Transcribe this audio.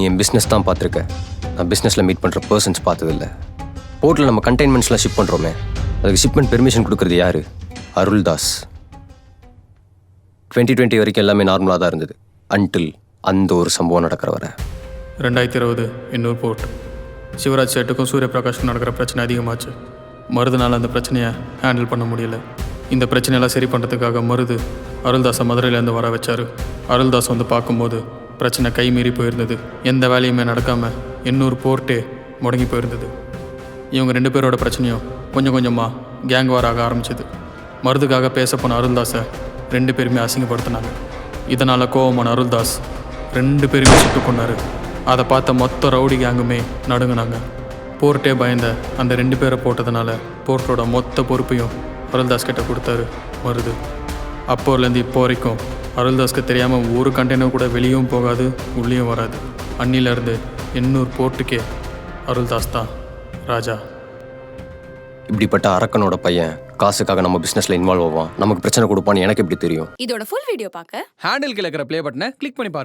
நீ என் பிஸ்னஸ் தான் பார்த்துருக்க, நான் பிஸ்னஸில் மீட் பண்ணுற பர்சன்ஸ் பார்த்ததில்ல. போர்ட்டில் நம்ம கண்டெய்ன்மெண்ட்ஸ்லாம் ஷிப் பண்ணுறோமே, அதுக்கு ஷிப்மெண்ட் பெர்மிஷன் கொடுக்குறது யார்? அருள்தாஸ். 2020 வரைக்கும் எல்லாமே நார்மலாக தான் இருந்தது, அன்டில் அந்த ஒரு சம்பவம் நடக்கிற வர. 2020 இன்னொரு போர்ட். சிவராஜ் சேட்டுக்கும் சூரியபிரகாஷுக்கும் நடக்கிற பிரச்சனை அதிகமாச்சு. மருதுனால் அந்த பிரச்சனையை ஹேண்டில் பண்ண முடியல. இந்த பிரச்சனையெல்லாம் சரி பண்ணுறதுக்காக மருது அருள்தாஸை மதுரையிலேருந்து வர வச்சார். அருள்தாஸ் வந்து பார்க்கும்போது பிரச்சனை கை மீறி போயிருந்தது. எந்த வேலையுமே நடக்காமல் இன்னொரு போர்ட்டே முடங்கி போயிருந்தது. இவங்க 2 பேரோட பிரச்சனையும் கொஞ்சம் கொஞ்சமாக கேங் வார் ஆக ஆரம்பிச்சிது. மருதுக்காக பேச போன அருள்தாஸை 2 பேருமே அசிங்கப்படுத்தினாங்க. இதனால் கோவமான அருள்தாஸ் 2 பேருமே சுட்டு கொண்டாரு. அதை பார்த்த மொத்த ரவுடி கேங்குமே நடுங்கினாங்க. போர்ட்டே பயந்த அந்த 2 பேரை போட்டதுனால போர்ட்டோட மொத்த பொறுப்பையும் அருள்தாஸ் கிட்ட கொடுத்தாரு மருது. அப்போலேருந்து இப்போ வரைக்கும் அருள்தாஸ்க்கு தெரியாமல் ஒரு கண்டெய்னர் கூட வெளியும் போகாது, உள்ளேயும் வராது. அன்னிலேருந்து இன்னொரு போர்ட்டுக்கே அருள்தாஸ் தான் ராஜா. இப்படிப்பட்ட அரக்கனோட பையன் காசுக்காக நம்ம பிஸ்னஸில் இன்வால்வ் ஆவான், நமக்கு பிரச்சனை கொடுப்பான்னு எனக்கு எப்படி தெரியும்? இதோட ஃபுல் வீடியோ பார்க்க ஹேண்டில் கீழ இருக்கிற ப்ளே பட்டனை கிளிக் பண்ணி பாருங்க.